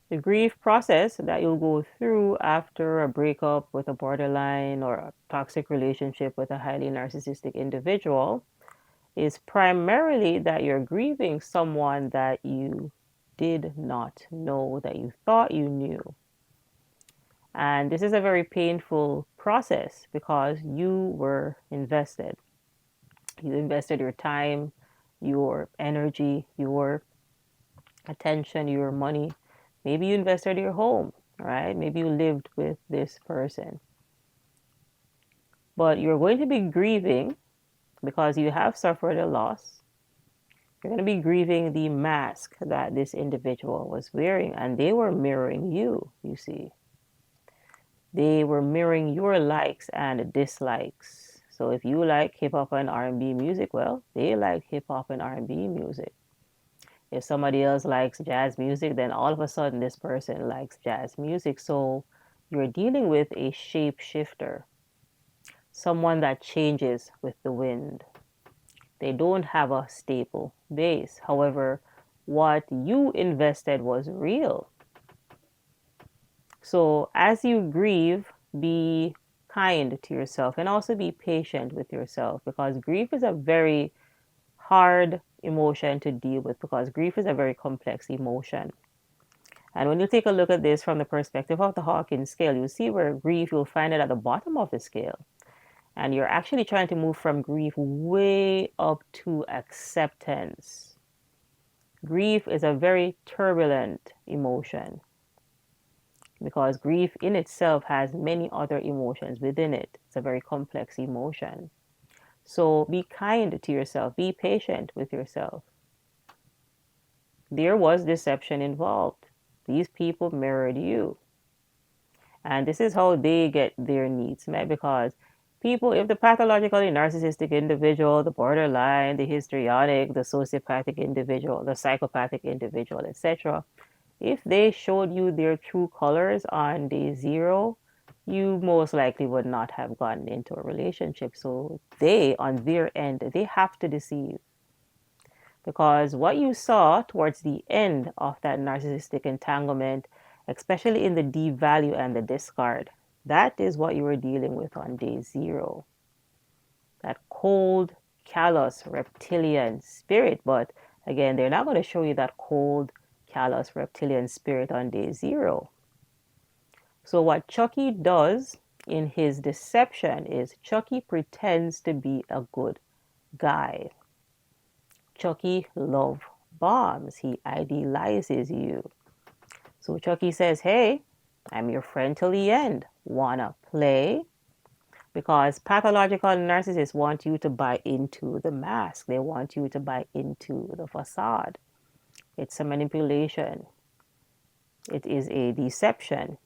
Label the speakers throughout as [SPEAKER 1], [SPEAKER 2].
[SPEAKER 1] The grief process that you'll go through after a breakup with a borderline or a toxic relationship with a highly narcissistic individual is primarily that you're grieving someone that you did not know, that you thought you knew. And this is a very painful process because you were invested. You invested your time, your energy, your attention, your money. Maybe you invested your home, right? Maybe you lived with this person. But you're going to be grieving because you have suffered a loss. You're going to be grieving the mask that this individual was wearing, and they were mirroring you, you see. They were mirroring your likes and dislikes. So if you like hip hop and R&B music, well, they like hip hop and R&B music. If somebody else likes jazz music, then all of a sudden this person likes jazz music. So you're dealing with a shapeshifter, someone that changes with the wind. They don't have a stable base. However, what you invested was real. So as you grieve, be kind to yourself and also be patient with yourself, because grief is a very hard emotion to deal with, because grief is a very complex emotion. And when you take a look at this from the perspective of the Hawkins scale, you see where grief, you'll find it at the bottom of the scale. And you're actually trying to move from grief way up to acceptance. Grief is a very turbulent emotion because grief in itself has many other emotions within it. It's a very complex emotion. So be kind to yourself, be patient with yourself. There was deception involved. These people mirrored you. And this is how they get their needs met, because people, if the pathologically narcissistic individual, the borderline, the histrionic, the sociopathic individual, the psychopathic individual, etc., if they showed you their true colors on day zero, you most likely would not have gotten into a relationship. So they, on their end, they have to deceive. Because what you saw towards the end of that narcissistic entanglement, especially in the devalue and the discard, that is what you were dealing with on day zero. That cold, callous, reptilian spirit. But again, they're not going to show you that cold, callous, reptilian spirit on day zero. So what Chucky does in his deception is Chucky pretends to be a good guy. Chucky love bombs. He idealizes you. So Chucky says, hey, I'm your friend till the end. Wanna play? Because pathological narcissists want you to buy into the mask. They want you to buy into the facade. It's a manipulation. It is a deception.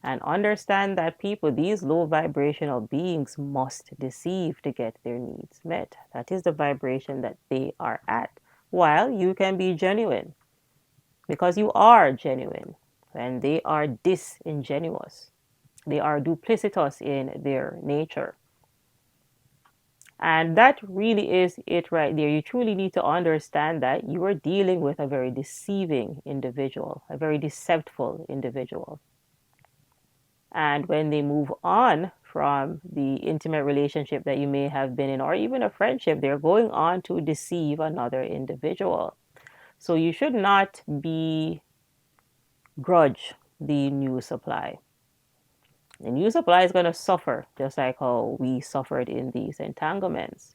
[SPEAKER 1] And understand that people, these low vibrational beings, must deceive to get their needs met. That is the vibration that they are at. While you can be genuine, because you are genuine, and they are disingenuous. They are duplicitous in their nature. And that really is it right there. You truly need to understand that you are dealing with a very deceiving individual, a very deceptive individual. And when they move on from the intimate relationship that you may have been in, or even a friendship, they're going on to deceive another individual. So you should not begrudge the new supply. The new supply is going to suffer just like how we suffered in these entanglements.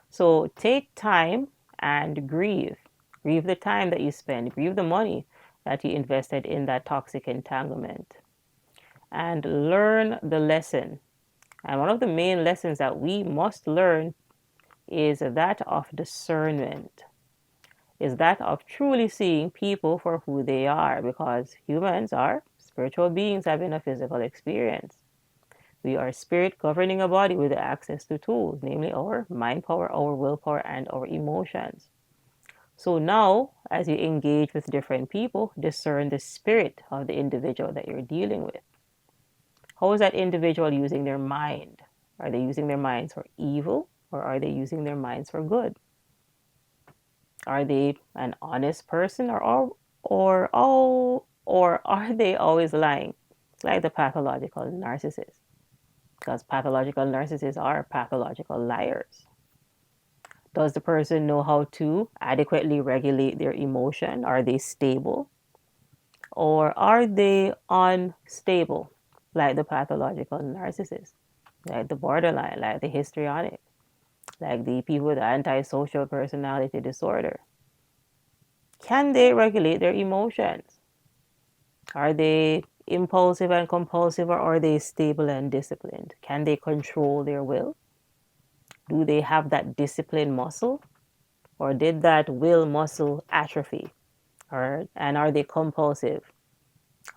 [SPEAKER 1] So take time and grieve. Grieve the time that you spend. Grieve the money that you invested in that toxic entanglement. And learn the lesson. And one of the main lessons that we must learn is that of discernment. Is that of truly seeing people for who they are, because humans are spiritual beings having a physical experience. We are spirit governing a body with access to tools, namely our mind power, our willpower, and our emotions. So now, as you engage with different people, discern the spirit of the individual that you're dealing with. How is that individual using their mind? Are they using their minds for evil, or are they using their minds for good? Are they an honest person, or are they always lying? Like the pathological narcissist. Because pathological narcissists are pathological liars. Does the person know how to adequately regulate their emotion? Are they stable? Or are they unstable, like the pathological narcissist, like the borderline, like the histrionic, like the people with antisocial personality disorder? Can they regulate their emotions? Are they impulsive and compulsive, or are they stable and disciplined? Can they control their will? Do they have that discipline muscle? Or did that will muscle atrophy? And are they compulsive?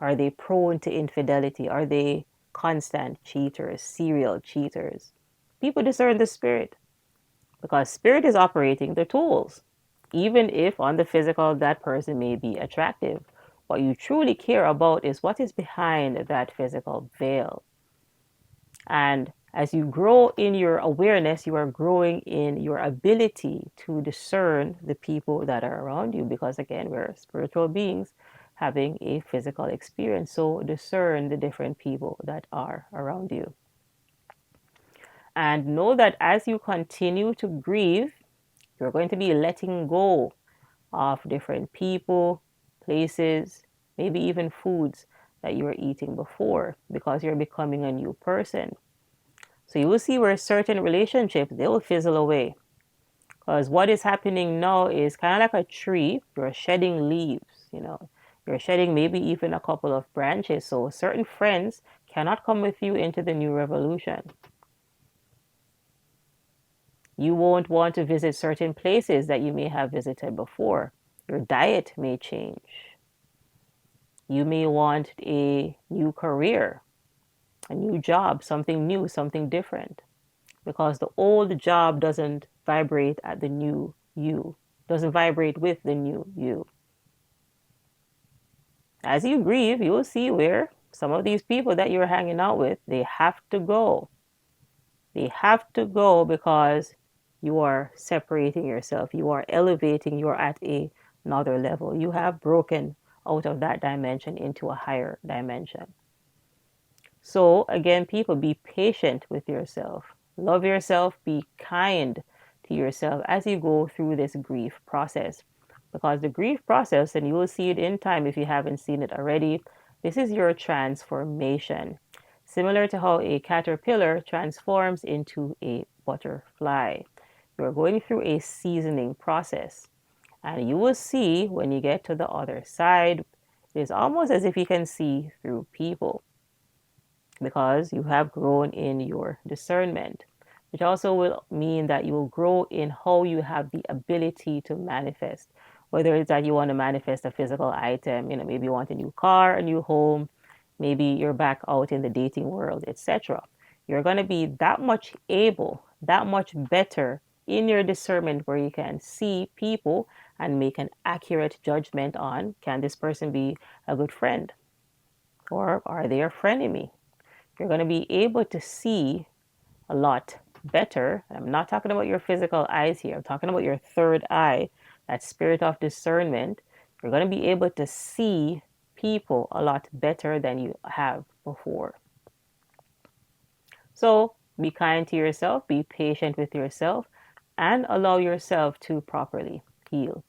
[SPEAKER 1] Are they prone to infidelity? Are they constant cheaters, serial cheaters? People discern the spirit because spirit is operating the tools. Even if on the physical that person may be attractive, what you truly care about is what is behind that physical veil. And as you grow in your awareness, you are growing in your ability to discern the people that are around you. Because again, we're spiritual beings having a physical experience. So discern the different people that are around you. And know that as you continue to grieve, you're going to be letting go of different people, places, maybe even foods that you were eating before because you're becoming a new person. So you will see where certain relationships, they will fizzle away. Because what is happening now is kind of like a tree. You're shedding leaves, You're shedding maybe even a couple of branches. So certain friends cannot come with you into the new revolution. You won't want to visit certain places that you may have visited before. Your diet may change. You may want a new career, a new job, something new, something different. Because the old job doesn't vibrate at the new you, doesn't vibrate with the new you. As you grieve, you'll see where some of these people that you're hanging out with, they have to go. They have to go because you are separating yourself. You are elevating. You are at another level. You have broken out of that dimension into a higher dimension. So again, people, be patient with yourself. Love yourself. Be kind to yourself as you go through this grief process. Because the grief process, and you will see it in time if you haven't seen it already, this is your transformation. Similar to how a caterpillar transforms into a butterfly. You're going through a seasoning process. And you will see when you get to the other side, it's almost as if you can see through people because you have grown in your discernment, which also will mean that you will grow in how you have the ability to manifest. Whether it's that you want to manifest a physical item, maybe you want a new car, a new home, maybe you're back out in the dating world, etc. You're going to be that much able, that much better in your discernment where you can see people and make an accurate judgment on, can this person be a good friend? Or are they a frenemy? You're going to be able to see a lot better. I'm not talking about your physical eyes here. I'm talking about your third eye, that spirit of discernment. You're going to be able to see people a lot better than you have before. So be kind to yourself, be patient with yourself, and allow yourself to properly heal.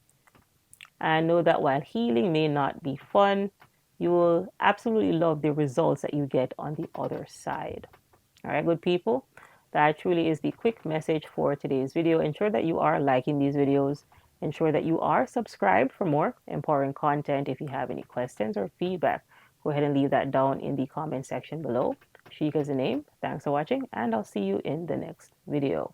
[SPEAKER 1] And know that while healing may not be fun, you will absolutely love the results that you get on the other side. All right, good people. That truly is the quick message for today's video. Ensure that you are liking these videos. Ensure that you are subscribed for more empowering content. If you have any questions or feedback, go ahead and leave that down in the comment section below. Sheikah is the name. Thanks for watching, and I'll see you in the next video.